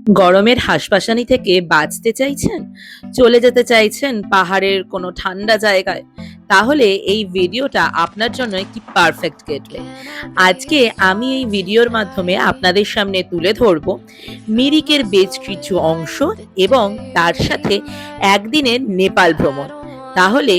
গরমের হাসপাসানি থেকে বাঁচতে চাইছেন, চলে যেতে চাইছেন পাহাড়ের কোনো ঠান্ডা জায়গায়, তাহলে এই ভিডিওটা আপনার জন্য একটি পারফেক্ট গেটওয়ে। আজকে আমি এই ভিডিওর মাধ্যমে আপনাদের সামনে তুলে ধরব মিরিকের বেশ কিছু অংশ এবং তার সাথে একদিনের নেপাল ভ্রমণ। তাহলে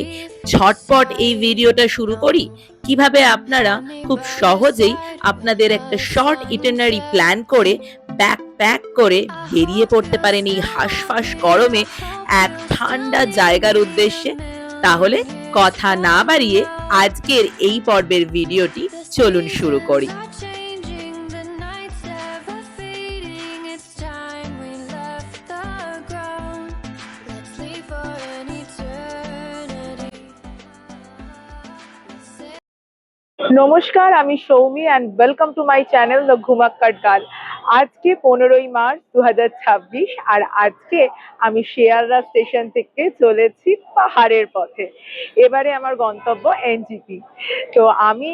ঝটপট এই ভিডিওটা শুরু করি। কিভাবে আপনারা খুব সহজেই আপনাদের একটা শর্ট ইটিনারি প্ল্যান করে ব্যাকপ্যাক করে বেরিয়ে পড়তে পারেন এই হাঁসফাঁস গরমে এক ঠান্ডা জায়গার উদ্দেশ্যে। তাহলে কথা না বাড়িয়ে আজকের এই পর্বের ভিডিওটি চলুন শুরু করি। নমস্কার, আমি Soumi and welcome to my channel the Ghumakkar girl. আজকে 15ই মার্চ 2026 আর আজকে আমি শিয়ালদা স্টেশন থেকে চলেছি পাহাড়ের পথে। এবারে আমার গন্তব্য এনজিপি। তো আমি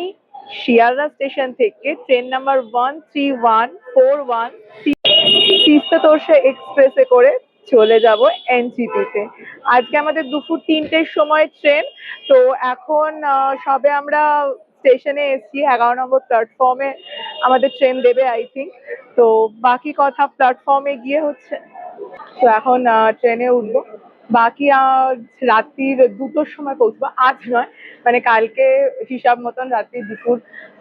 শিয়ালদা স্টেশন থেকে ট্রেন নাম্বার 13141 তিস্তা তোরসা এক্সপ্রেসে করে চলে যাব এনজিপিতে। আজকে আমাদের দুপুর 3টের সময় ট্রেন। তো এখন সবে আমরা স্টেশনে এসেছি, 11 নম্বর প্ল্যাটফর্মে আমাদের ট্রেন দেবে আই থিঙ্ক। তো বাকি কথা প্ল্যাটফর্মে গিয়ে হচ্ছে। তো এখন ট্রেনে উঠবো। বাকি রাত্রির 2টোর সময় পৌঁছবো, আজ নয়, মানে কালকে হিসাব মতন রাত্রি দুপুর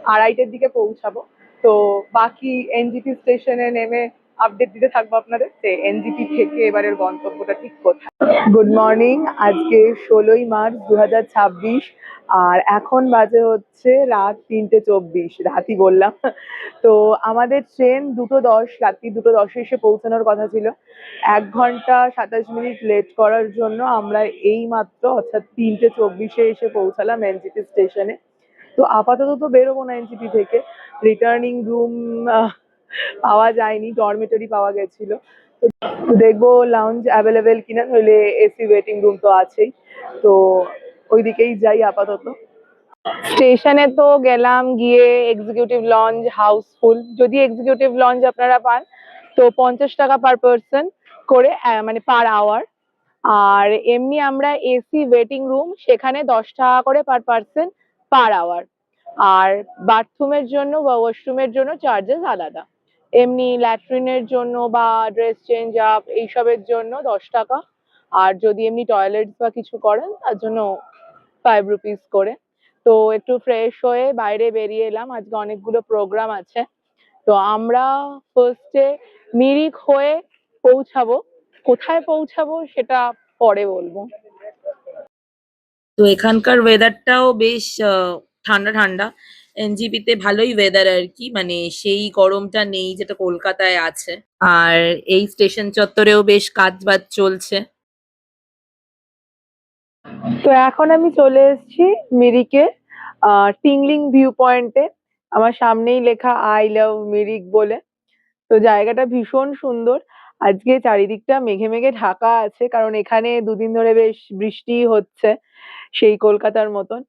2:30-টের দিকে পৌঁছাবো। তো বাকি এনজিপি স্টেশনে নেমে আপডেট দিতে থাকবো আপনাদের যে এনজিপি থেকে এবারের গন্তব্যটা ঠিক কোথায়। গুড মর্নিং, আজকে 16ই মার্চ 2026 আর এখন বাজে হচ্ছে রাত 3:24। রাতই বললাম। তো আমাদের ট্রেন 2:10, রাত্রি 2:10 এসে পৌঁছানোর কথা ছিল। 1 ঘন্টা 27 মিনিট লেট করার জন্য আমরা এই মাত্র অর্থাৎ 3:24-এ এসে পৌঁছালাম এনজিপি স্টেশনে। তো আপাতত তো বেরোবো না এনজিপি থেকে, রিটার্নিং রুম পাওয়া যায়নি, ডরমেটরি পাওয়া গেছিল। তো দেখবো লাউঞ্জ অ্যাভেলেবেল কিনা, নইলে এসি ওয়েটিং রুম তো আছেই। তো ওইদিকেই যাই আপাতত। স্টেশনে তো গেলাম, গিয়ে এক্সিকিউটিভ লঞ্চ হাউসফুল। যদি এক্সিকিউটিভ লঞ্চ আপনারা পান তো 50 টাকা পার পার্সন করে, মানে পার আওয়ার। আর এমনি আমরা এসি ওয়েটিং রুম, সেখানে 10 টাকা করে পার পার্সন পার আওয়ার। আর বাথরুমের জন্য বা ওয়াশরুমের জন্য চার্জেস আলাদা। এমনি ল্যাট্রিনের জন্য বা ড্রেস চেঞ্জ আপ এইসবের জন্য 10 টাকা। আর যদি এমনি টয়লেট বা কিছু করেন তার জন্য 5 রুপিস করে। তো একটু ফ্রেশ হয়ে বাইরে বেরিয়ে এলাম, আজকে অনেকগুলো প্রোগ্রাম আছে। তো আমরা ফার্স্টে মিরিক হয়ে পৌঁছাবো। কোথায় পৌঁছাবো সেটা পরে বলবো। তো এখানকার ওয়েদারটাও বেশ ঠান্ডা ঠান্ডা। এনজিপিতে ভালোই ওয়েদার আর কি, মানে সেই গরমটা নেই যেটা কলকাতায় আছে। আর এই স্টেশন চত্বরেও বেশ কাজবাজ চলছে। তো এখন আমি চলে এসেছি মিরিকে, টিংলিং ভিউ পয়েন্টে। আমার সামনেই লেখা আই লাভ মিরিক বলে। তো জায়গাটা ভীষণ সুন্দর। আজকে চারিদিকটা মেঘে মেঘে ঢাকা আছে, কারণ এখানে 2 দিন ধরে বেশ বৃষ্টি হচ্ছে, সেই কলকাতার মতন।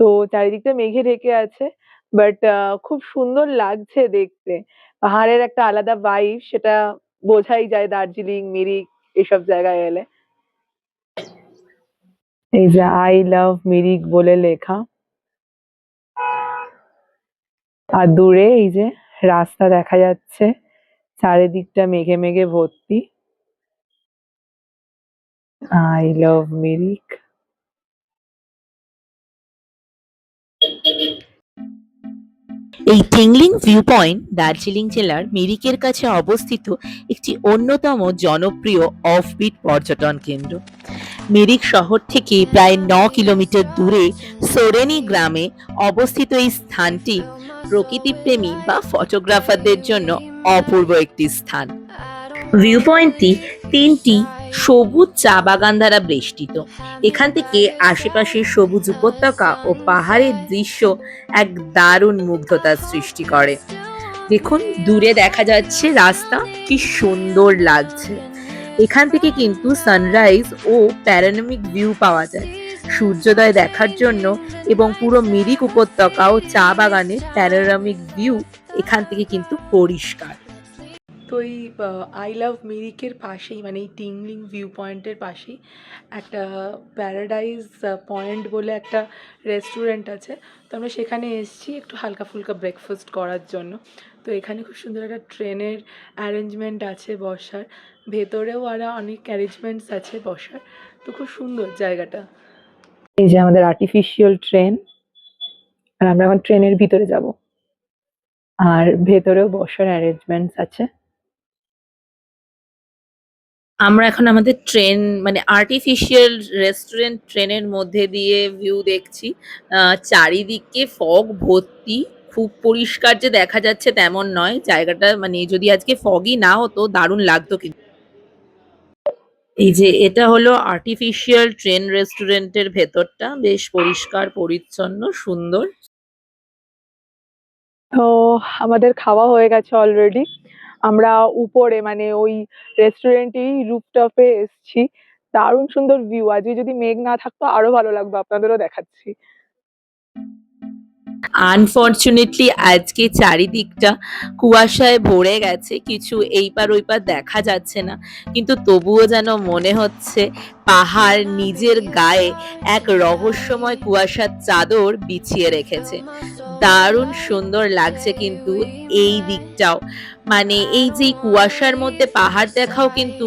তো চারিদিকটা মেঘে ঢেকে আছে, বাট খুব সুন্দর লাগছে দেখতে। পাহাড়ের একটা আলাদা ভাইব, সেটা বোঝাই যায় দার্জিলিং, মিরিক এসব জায়গায় এলে। এই যে আই লাভ মিরিক বলে লেখা, আর দূরে এই যে রাস্তা দেখা যাচ্ছে, চারিদিকটা মেঘে মেঘে ভর্তি। I love Mirik. এই টিংলিং ভিউ পয়েন্ট দার্জিলিং জেলার মিরিকের কাছে অবস্থিত একটি অন্যতম জনপ্রিয় অফবিট পর্যটন কেন্দ্র। মিরিক শহর থেকে প্রায় 9 কিলোমিটার দূরে সোরেনি গ্রামে অবস্থিত এই স্থানটি প্রকৃতিপ্রেমী বা ফটোগ্রাফারদের জন্য অপূর্ব একটি স্থান। ভিউ পয়েন্টটি 3টি সবুজ চা বাগান দ্বারা বেষ্টিত। এখান থেকে আশেপাশের সবুজ উপত্যকা ও পাহাড়ের দৃশ্য এক দারুণ মুগ্ধতার সৃষ্টি করে। দেখুন, দূরে দেখা যাচ্ছে রাস্তা, কি সুন্দর লাগছে। এখান থেকে কিন্তু সানরাইজ ও প্যানোরামিক ভিউ পাওয়া যায় সূর্যোদয় দেখার জন্য, এবং পুরো মিরিক উপত্যকা ও চা বাগানের প্যানোরামিক ভিউ এখান থেকে কিন্তু পরিষ্কার। তো এই আই লাভ মিরিকের পাশেই মানে এই টিংলিং ভিউ পয়েন্টের পাশেই একটা প্যারাডাইজ পয়েন্ট বলে একটা রেস্টুরেন্ট আছে। তো আমরা সেখানে এসেছি একটু হালকা ফুলকা ব্রেকফাস্ট করার জন্য। তো এখানে খুব সুন্দর একটা ট্রেনের অ্যারেঞ্জমেন্ট আছে বসার, ভেতরেও আরও অনেক অ্যারেঞ্জমেন্টস আছে বসার। তো খুব সুন্দর জায়গাটা। এই যে আমাদের আর্টিফিশিয়াল ট্রেন, আর আমরা এখন ট্রেনের ভিতরে যাব, আর ভেতরেও বসার অ্যারেঞ্জমেন্টস আছে। আমরা এখন আমাদের ট্রেন মানে আর্টিফিশিয়াল রেস্টুরেন্ট ট্রেনের মধ্যে দিয়ে ভিউ দেখছি। চারিদিকে ফগ ভর্তি, খুব পরিষ্কার যে দেখা যাচ্ছে তেমন নয়। জায়গাটা মানে যদি আজকে ফগই না হতো দারুণ লাগতো কিন্তু। এই যে এটা হলো আর্টিফিশিয়াল ট্রেন রেস্টুরেন্টের ভেতরটা, বেশ পরিষ্কার পরিচ্ছন্ন সুন্দর। তো আমাদের খাওয়া হয়ে গেছে অলরেডি। আমরা উপরে মানে ওই রেস্টুরেন্টেই রুফটপে এসছি। দারুণ সুন্দর ভিউ। আজকে যদি মেঘ না থাকতো আরো ভালো লাগতো, আপনাদেরও দেখাচ্ছি। আনফরচুনেটলি আজকে চারিদিকটা কুয়াশায় ভরে গেছে, কিছু এইপার ওইপার দেখা যাচ্ছে না, কিন্তু তবুও যেন মনে হচ্ছে পাহাড় নিজের গায়ে এক রহস্যময় কুয়াশার চাদর বিছিয়ে রেখেছে। দারুণ সুন্দর লাগছে কিন্তু এই দিকটাও, মানে এই যে কুয়াশার মধ্যে পাহাড় দেখাও কিন্তু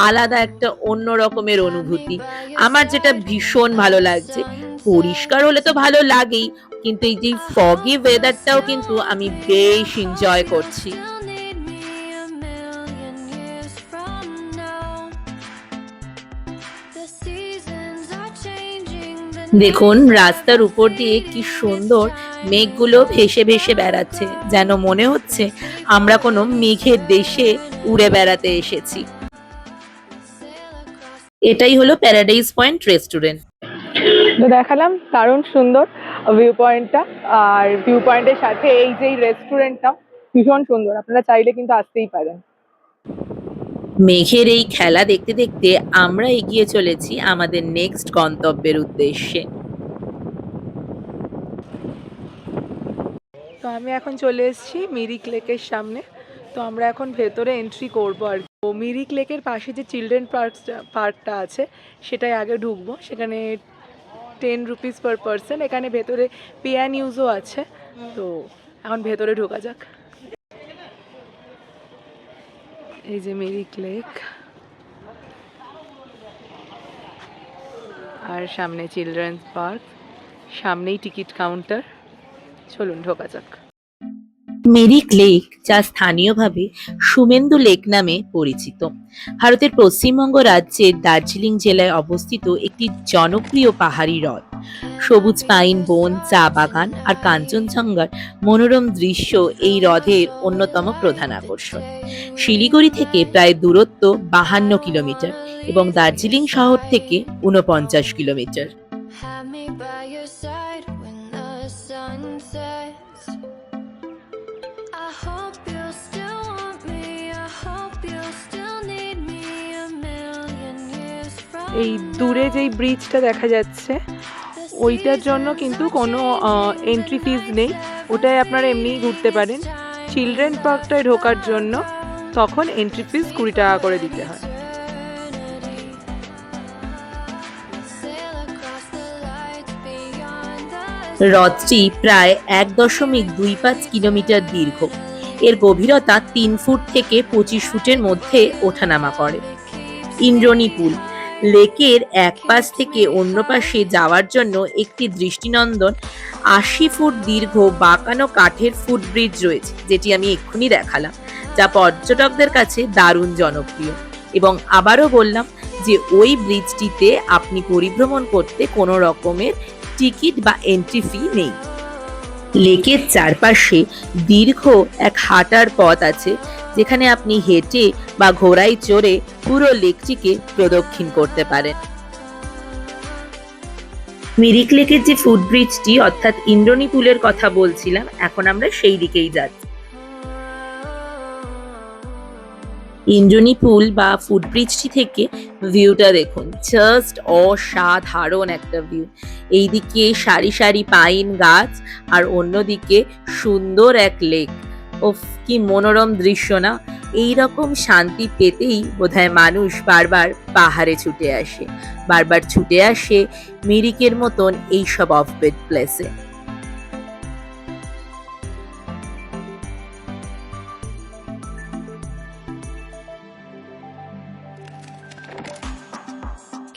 আলাদা একটা অন্য রকমের অনুভূতি। আমার যেটা ভীষণ ভালো লাগছে, পরিষ্কার হলে তো ভালো লাগেই, কিন্তু এই যে ফগি ওয়েদারটাও কিন্তু আমি বেশ এনজয় করছি। দেখুন রাস্তার উপর দিয়ে কি সুন্দর মেঘগুলো ভেসে ভেসে বেড়াচ্ছে, যেন মনে হচ্ছে আমরা কোনো মেঘের দেশে উড়ে বেড়াতে এসেছি। এটাই হলো প্যারাডাইস পয়েন্ট রেস্টুরেন্ট। তো দেখালাম দারুণ সুন্দর ভিউ পয়েন্টটা, আর ভিউ পয়েন্টের সাথে এই যে রেস্টুরেন্টটা ভীষণ সুন্দর। আপনারা চাইলে কিন্তু আসতেই পারেন। মেঘের এই খেলা দেখতে দেখতে আমরা এগিয়ে চলেছি আমাদের নেক্সট গন্তব্যের উদ্দেশ্যে। তো আমি এখন চলে এসেছি মিরিক লেকের সামনে। তো আমরা এখন ভেতরে এন্ট্রি করবো আর কি। তো মিরিক লেকের পাশে যে চিলড্রেন পার্কটা আছে সেটাই আগে ঢুকবো। সেখানে 10 রুপিস পার পারসন। এখানে ভেতরে পে অ্যান্ড ইউজও আছে। তো এখন ভেতরে ঢোকা যাক। এই যে মিরিক লেক, আর সামনে চিলড্রেন্স পার্ক, সামনেই টিকিট কাউন্টার। চলুন ঢোকা যাক। মেরিক লেক, যা স্থানীয়ভাবে সুমেন্দু লেক নামে পরিচিত, ভারতের পশ্চিমবঙ্গ রাজ্যের দার্জিলিং জেলায় অবস্থিত একটি জনপ্রিয় পাহাড়ি হ্রদ। সবুজ পাইন বন, চা বাগান আর কাঞ্চনজঙ্ঘার মনোরম দৃশ্য এই হ্রদের অন্যতম প্রধান আকর্ষণ। শিলিগুড়ি থেকে প্রায় দূরত্ব 52 কিলোমিটার এবং দার্জিলিং শহর থেকে 49 kilometre. Have me by your side when the sun sets. I hope you'll still want me. I hope you'll still need me a million years from এই দূরে যেই ব্রিজটা দেখা যাচ্ছে ওইটার জন্য কিন্তু কোনো এন্ট্রি ফিজ নেই, ওটাই আপনারা এমনিই ঘুরতে পারেন। চিলড্রেন পার্কটায় ঢোকার জন্য তখন এন্ট্রি ফিজ 20 টাকা করে দিতে হয়। sail across the lights beyond the হ্রদটি প্রায় 1.25 কিলোমিটার দীর্ঘ। এর গভীরতা 3 ফুট থেকে 25 ফুটের মধ্যে ওঠানামা করে। ইন্দ্রণী পুল, লেকের এক পাশ থেকে অন্য পাশে যাওয়ার জন্য একটি দৃষ্টিনন্দন 80 ফুট দীর্ঘ বাঁকানো কাঠের ফুটব্রিজ রয়েছে, যেটি আমি এক্ষুনি দেখালাম, যা পর্যটকদের কাছে দারুণ জনপ্রিয়। এবং আবারও বললাম যে ওই ব্রিজটিতে আপনি পরিভ্রমণ করতে কোনো রকমের টিকিট বা এন্ট্রি ফি নেই। লেকের চারপাশে দীর্ঘ এক হাঁটার পথ আছে, যেখানে আপনি হেঁটে বা ঘোড়ায় চড়ে পুরো লেকটিকে প্রদক্ষিণ করতে পারেন। মিরিক লেকের যে ফুটব্রিজটি অর্থাৎ ইন্দ্রণী পুলের কথা বলছিলাম, এখন আমরা সেই দিকেই যাচ্ছি। ইন্দ্রণী পুল বা ফুটব্রিজটি থেকে ভিউটা দেখুন, জাস্ট অসাধারণ একটা ভিউ। এইদিকে সারি সারি পাইন গাছ আর অন্যদিকে সুন্দর এক লেক, ওফ, কি মনোরম দৃশ্য না! এইরকম শান্তি পেতেই বোধহয় মানুষ বারবার পাহাড়ে ছুটে আসে, বারবার ছুটে আসে মিরিকের মতন এইসব অফবিট প্লেসে।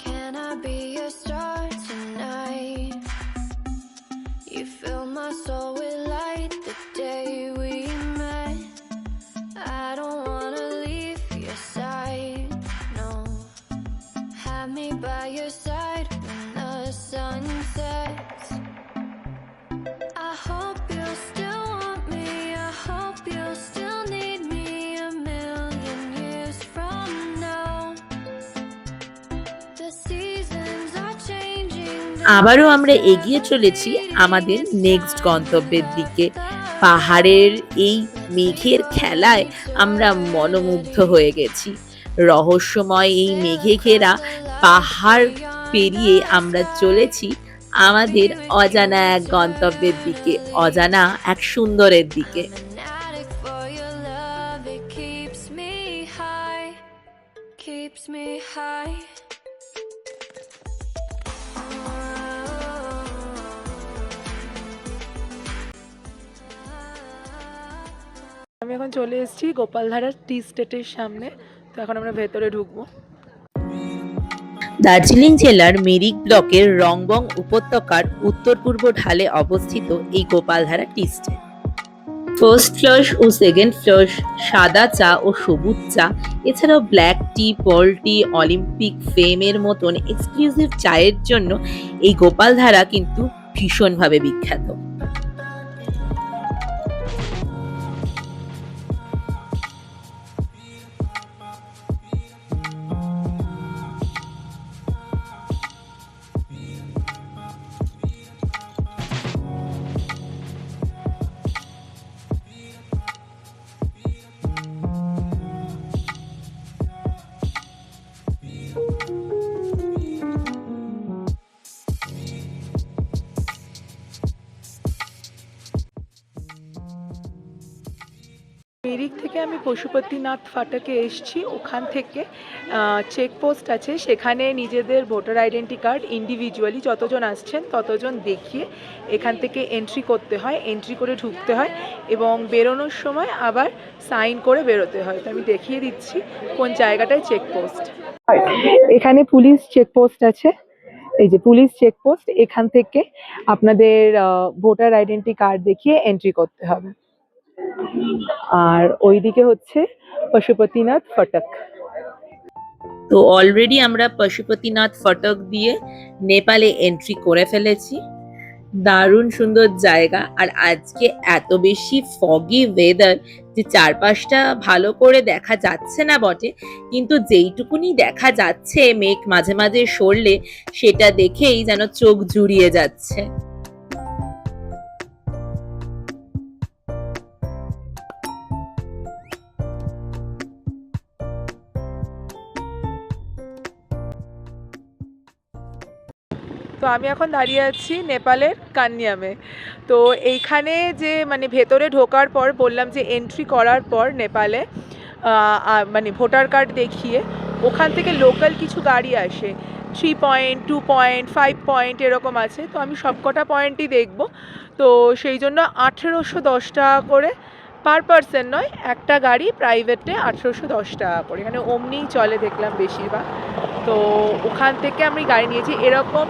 Can I be your star tonight? You fill my soul with light the day we met. I don't wanna leave your side, no. Have me by your side when the sun sets. I hope you'll still want me. I hope you'll still need me a million years from now. The seasons are changing. আবারও আমরা এগিয়ে চলেছি আমাদের next গন্তব্যের দিকে। পাহাড়ের এই মেঘের খেলায় আমরা মনোমুগ্ধ হয়ে গেছি। রহস্যময় এই মেঘে ঘেরা পাহাড় পেরিয়ে আমরা চলেছি আমাদের অজানা এক গন্তব্যের দিকে, অজানা এক সুন্দরের দিকে। I'm an addict for your love. It keeps me high, keeps me high. আমি এখন চলে এসেছি গোপালধারার টি স্টেটের সামনে। তো এখন আমরা ভেতরে ঢুকবো। দার্জিলিং জেলার মিরিক ব্লকের রংবং উপত্যকার উত্তর পূর্ব ঢালে অবস্থিত এই গোপালধারা টি স্টেট। ফার্স্ট ফ্লাশ ও সেকেন্ড ফ্লাশ, সাদা চা ও সবুজ চা, এছাড়াও ব্ল্যাক টি, পার্ল টি, অলিম্পিক ফেমের মতন এক্সক্লুসিভ চায়ের জন্য এই গোপালধারা কিন্তু ভীষণভাবে বিখ্যাত। মিরিক থেকে আমি পশুপতিনাথ ফাটকে এসেছি। ওখান থেকে চেকপোস্ট আছে, সেখানে নিজেদের ভোটার আইডেন্টি কার্ড ইন্ডিভিজুয়ালি যতজন আসছেন ততজন দেখিয়ে এখান থেকে এন্ট্রি করতে হয়, এন্ট্রি করে ঢুকতে হয় এবং বেরোনোর সময় আবার সাইন করে বেরোতে হয়। তো আমি দেখিয়ে দিচ্ছি কোন জায়গাটায় চেকপোস্ট। এখানে পুলিশ চেকপোস্ট আছে, এই যে পুলিশ চেকপোস্ট, এখান থেকে আপনাদের ভোটার আইডেন্টি কার্ড দেখিয়ে এন্ট্রি করতে হবে। আর ওইদিকে হচ্ছে পশুপতিনাথ ফটক। তো অলরেডি আমরা পশুপতিনাথ ফটক দিয়ে নেপালে এন্ট্রি করে ফেলেছি। দারুণ সুন্দর জায়গা, আর আজকে এত বেশি ফগি ওয়েদার যে চারপাশটা ভালো করে দেখা যাচ্ছে না বটে, কিন্তু যেইটুকুনি দেখা যাচ্ছে মেঘ মাঝে মাঝে সরলে সেটা দেখেই যেন চোখ জুড়িয়ে যাচ্ছে। তো আমি এখন দাঁড়িয়ে আছি নেপালের কান্যামে। তো এইখানে যে মানে ভেতরে ঢোকার পর বললাম যে এন্ট্রি করার পর নেপালে মানে ভোটার কার্ড দেখিয়ে ওখান থেকে লোকাল কিছু গাড়ি আসে, 3 পয়েন্ট, 2 পয়েন্ট, 5 পয়েন্ট এরকম আছে। তো আমি সবকটা পয়েন্টই দেখব। তো সেই জন্য 1810 টাকা করে পার পার্সন, নয় একটা গাড়ি প্রাইভেটে 1810 টাকা করে। এখানে অমনিই চলে দেখলাম বেশিরভাগ। তো ওখান থেকে আমি গাড়ি নিয়েছি। এরকম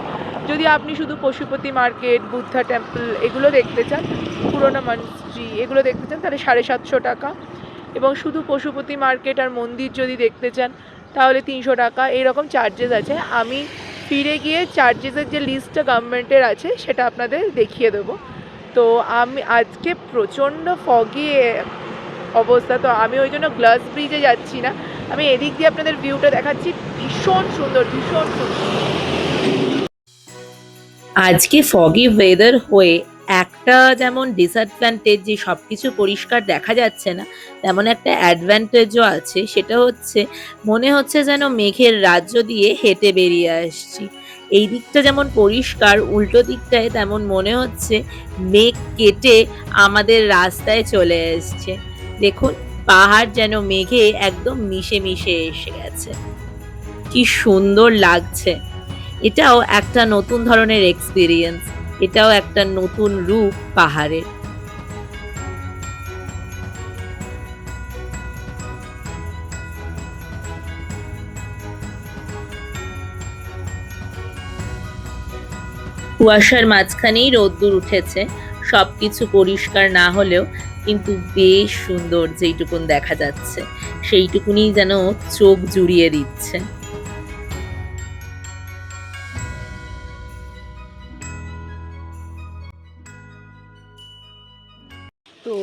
যদি আপনি শুধু পশুপতি মার্কেট, বুদ্ধা টেম্পল এগুলো দেখতে চান, পুরোনো মন্দির এগুলো দেখতে চান, তাহলে 750 টাকা। এবং শুধু পশুপতি মার্কেট আর মন্দির যদি দেখতে চান তাহলে 300 টাকা। এইরকম চার্জেস আছে। আমি ফিরে গিয়ে চার্জেসের যে লিস্টটা গভর্নমেন্টের আছে সেটা আপনাদের দেখিয়ে দেবো। তো আমি আজকে প্রচণ্ড ফগি অবস্থা, তো আমি ওই জন্য গ্লাস ব্রিজে যাচ্ছি না, আমি এদিক দিয়ে আপনাদের ভিউটা দেখাচ্ছি। ভীষণ সুন্দর, ভীষণ সুন্দর। আজকে ফগি ওয়েদার হয়ে একটা যেমন ডিসঅ্যাডভান্টেজ যে সবকিছু পরিষ্কার দেখা যাচ্ছে না, তেমন একটা অ্যাডভান্টেজও আছে। সেটা হচ্ছে মনে হচ্ছে যেন মেঘের রাজ্য দিয়ে হেঁটে বেরিয়ে আসছি। এই দিকটা যেমন পরিষ্কার, উল্টো দিকটায় তেমন মনে হচ্ছে মেঘ কেটে আমাদের রাস্তায় চলে এসছে। দেখুন, পাহাড় যেন মেঘে একদম মিশে মিশে এসে গেছে। কি সুন্দর লাগছে। এটাও একটা নতুন ধরনের এক্সপিরিয়েন্স, এটাও একটা নতুন রূপ পাহাড়ের। কুয়াশার মাঝখানেই রোদ্দুর উঠেছে, সবকিছু পরিষ্কার না হলেও কিন্তু বেশ সুন্দর যেইটুকুন দেখা যাচ্ছে, সেইটুকুনি যেন চোখ জুড়িয়ে দিচ্ছে। তো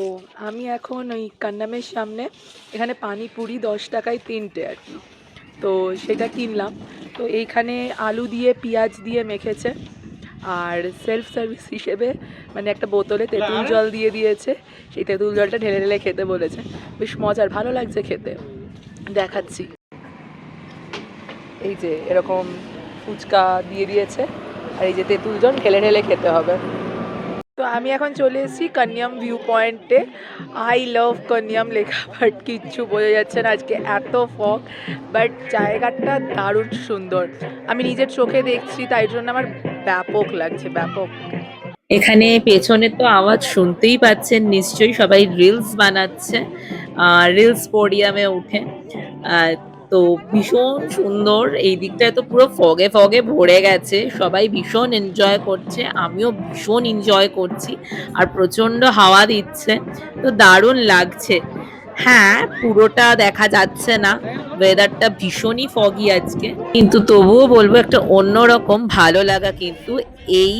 আমি এখন ওই কান্নামের সামনে, এখানে পানিপুরি 10 টাকায় 3টে আর কি, তো সেটা কিনলাম। তো এইখানে আলু দিয়ে পেঁয়াজ দিয়ে মেখেছে, আর সেলফ সার্ভিস হিসেবে মানে একটা বোতলে তেঁতুল জল দিয়ে দিয়েছে, সেই তেঁতুল জলটা ঢেলে ঢেলে খেতে বলেছে। বেশ মজার, ভালো লাগছে খেতে। দেখাচ্ছি, এই যে এরকম ফুচকা দিয়ে দিয়েছে, আর এই যে তেঁতুল জল ঢেলে ঢেলে খেতে হবে। তো আমি এখন চলে এসেছি কন্যাম ভিউ পয়েন্টে। আই লাভ কন্যাম লেখা, বাট কিচ্ছু বোঝা যাচ্ছে না, আজকে এত ফগ। বাট জায়গাটা দারুণ সুন্দর, আমি নিজের চোখে দেখছি, তাই জন্য আমার ব্যাপক লাগছে, ব্যাপক। এখানে পেছনে তো আওয়াজ শুনতেই পাচ্ছেন নিশ্চয়ই, সবাই রিলস বানাচ্ছে রিলস পোডিয়ামে উঠে। তো ভীষণ সুন্দর, এই দিকটায় তো পুরো ফগে ফগে ভরে গেছে, সবাই ভীষণ এনজয় করছে, আমিও ভীষণ এনজয় করছি, আর প্রচন্ড হাওয়া দিচ্ছে, তো দারুণ লাগছে। হ্যাঁ, পুরোটা দেখা যাচ্ছে না, ওয়েদারটা ভীষণই ফগি আজকে, কিন্তু তবুও বলবো একটা অন্যরকম ভালো লাগা কিন্তু এই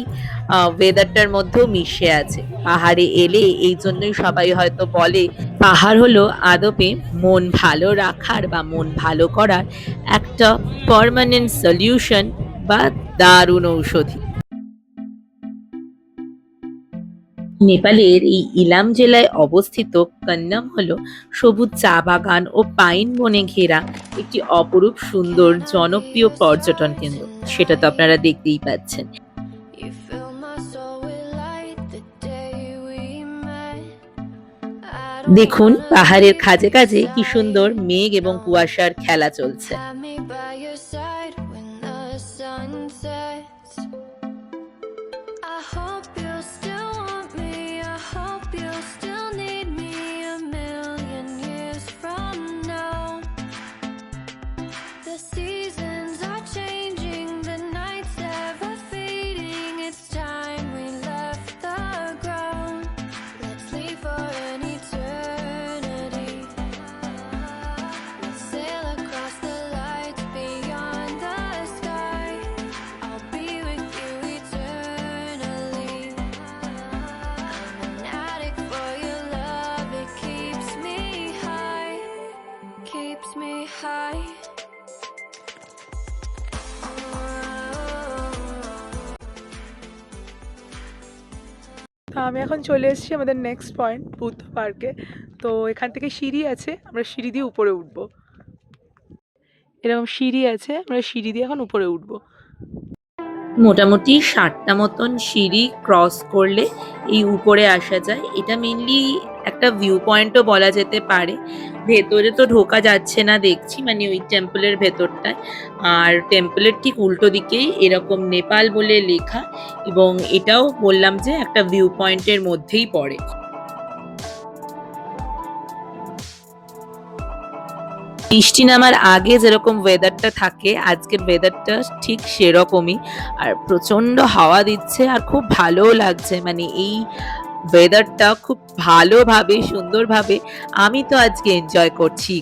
ওয়েদারটার মধ্যেও মিশে আছে। পাহাড়ে এলে এই জন্যই সবাই হয়তো বলে পাহাড় হলো আদপে মন ভালো রাখার বা মন ভালো করার একটা পার্মানেন্ট সলিউশন বা দারুণ ঔষধি। নেপালের এই ইলাম জেলায় অবস্থিত কন্যাম হলো সবুজ চা বাগান ও পাইন বনে ঘেরা একটি অপরূপ সুন্দর জনপ্রিয় পর্যটন কেন্দ্র, সেটা তো আপনারা দেখতেই পাচ্ছেন। You fill my soul with light the day we met. I don't দেখুন, wanna পাহাড়ের leave খাঁজে you খাঁজে কি সুন্দর side মেঘ এবং alone. কুয়াশার খেলা চলছে। Have me by your side when the sun sets. I hope you still want me. I hope you still need me a million years from now. The seasons are changing, the nights ever fading. It's time we left the ground. Let's leave for an eternity. Let's sail across the lights beyond the sky. I'll be with you eternally. I'm an addict for your love. It keeps me high, keeps me high. তো আমি এখন চলে এসেছি আমাদের next point, Buddha পার্কে। তো এখান থেকে সিঁড়ি আছে, আমরা সিঁড়ি দিয়ে উপরে উঠবো। এরকম সিঁড়ি আছে, আমরা সিঁড়ি দিয়ে এখন উপরে উঠবো। মোটামুটি 60টা মতন সিঁড়ি ক্রস করলে এই উপরে আসা যায়। এটা মেনলি একটা ভিউ পয়েন্টও বলা যেতে পারে। ভেতরে তো ঢোকা যাচ্ছে না দেখছি, মানে ওই টেম্পলের ভেতরটায়। আর টেম্পলের ঠিক উল্টো দিকেই এরকম নেপাল বলে লেখা, এবং এটাও বললাম যে একটা ভিউ পয়েন্টের মধ্যেই পড়ে। বৃষ্টি নামার আগে যেরকম ওয়েদারটা থাকে, আজকের ওয়েদারটা ঠিক সেরকমই, আর প্রচন্ড হাওয়া দিচ্ছে আর খুব ভালোও লাগছে। মানে এই ওয়েদারটা খুব ভালোভাবে সুন্দরভাবে আমি তো আজকে এনজয় করছি।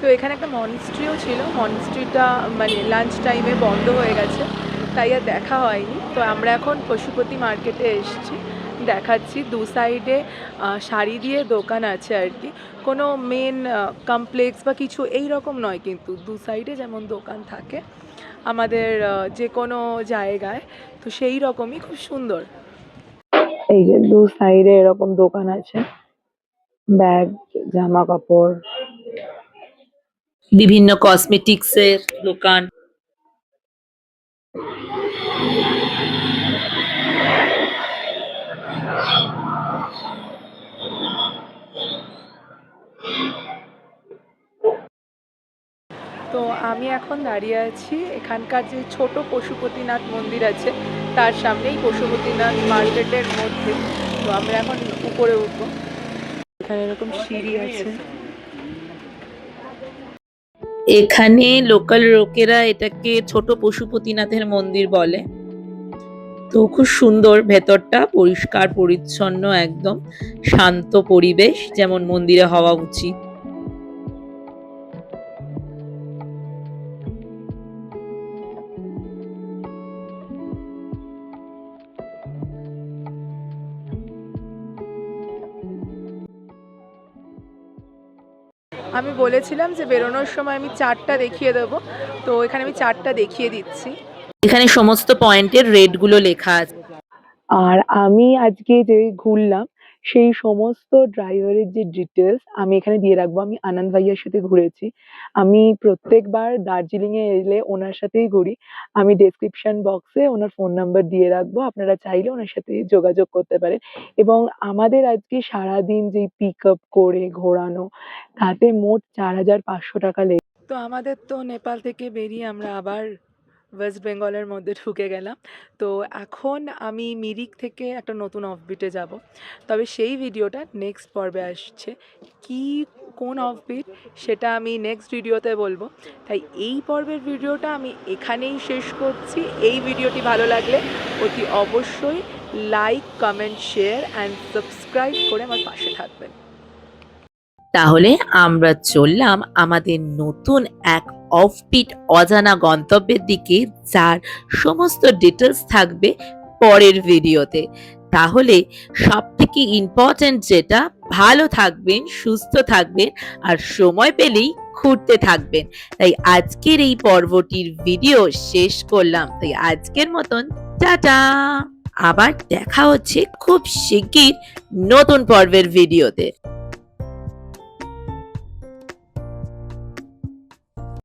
তো এখানে একটা মনস্ট্রিও ছিল, মনস্ট্রিটা মানে লাঞ্চ টাইমে বন্ধ হয়ে গেছে, তাই আর দেখা হয়নি। তো আমরা এখন পশুপতি মার্কেটে এসেছি, দেখাচ্ছি দু সাইডে শাড়ি দিয়ে দোকান আছে আর কি, কোনো মেন কমপ্লেক্স বা কিছু এই রকম নয়, কিন্তু দু সাইডে যেমন দোকান থাকে আমাদের যে কোনো জায়গায়, তো সেই রকমই খুব সুন্দর। এই যে দু সাইডে এরকম দোকান আছে, ব্যাগ, জামা কাপড়। বিভিন্ন কসমেটিক্সের দোকান। তো আমি এখন দাঁড়িয়ে আছি এখানকার যে ছোট পশুপতিনাথ মন্দির আছে তার সামনেই, পশুপতিনাথ মার্কেটের মধ্যে। তো আমরা এখন উপরে উঠবো, এখানে এরকম সিঁড়ি আছে। এখানে লোকাল লোকেরা এটাকে ছোট পশুপতিনাথের মন্দির বলে। তো খুব সুন্দর, ভেতরটা পরিষ্কার পরিচ্ছন্ন, একদম শান্ত পরিবেশ, যেমন মন্দিরে হওয়া উচিত। আমি বলেছিলাম যে বেরোনোর সময় আমি চারটা দেখিয়ে দেবো, তো এখানে আমি চারটা দেখিয়ে দিচ্ছি। এখানে সমস্ত পয়েন্টের রেট গুলো লেখা আছে। আর আমি আজকে যে ঘুরলাম সেই সমস্ত ড্রাইভারের যে ডিটেলস আমি এখানে দিয়ে রাখবো। আমি আনন্দ ভাইয়ার সাথে ঘুরেছি, আমি প্রত্যেকবার দার্জিলিং এ এলে ওনার সাথেই ঘুরি। আমি ডেসক্রিপশন বক্সে ওনার ফোন নাম্বার দিয়ে রাখবো, আপনারা চাইলে ওনার সাথে যোগাযোগ করতে পারেন। এবং আমাদের আজকে সারাদিন যে পিক আপ করে ঘোরানো, তাতে মোট 4,500 টাকা লেগে। তো আমাদের তো নেপাল থেকে বেরিয়ে আমরা আবার ওয়েস্ট বেঙ্গলের মধ্যে ঢুকে গেলাম। তো এখন আমি মিরিক থেকে একটা নতুন অফবিটে যাব, তবে সেই ভিডিওটা নেক্সট পর্বে আসছে। কি কোন অফবিট সেটা আমি নেক্সট ভিডিওতে বলবো। তাই এই পর্বের ভিডিওটা আমি এখানেই শেষ করছি। এই ভিডিওটি ভালো লাগলে অতি অবশ্যই like, comment, share and subscribe করে আমার পাশে থাকবেন। তাহলে আমরা চললাম আমাদের নতুন এক অফবিট অজানা গন্তব্যের দিকে, যার সমস্ত ডিটেলস থাকবে পরের ভিডিওতে। তাহলে সব থেকে ইম্পর্টেন্ট যেটা, ভালো থাকবেন, সুস্থ থাকবেন আর সময় পেলেই ঘুরতে থাকবেন। তাই আজকের এই পর্বটির ভিডিও শেষ করলাম। তাই আজকের মতন টাটা। আবার দেখা হচ্ছে খুব শিগগির নতুন পর্বের ভিডিওতে।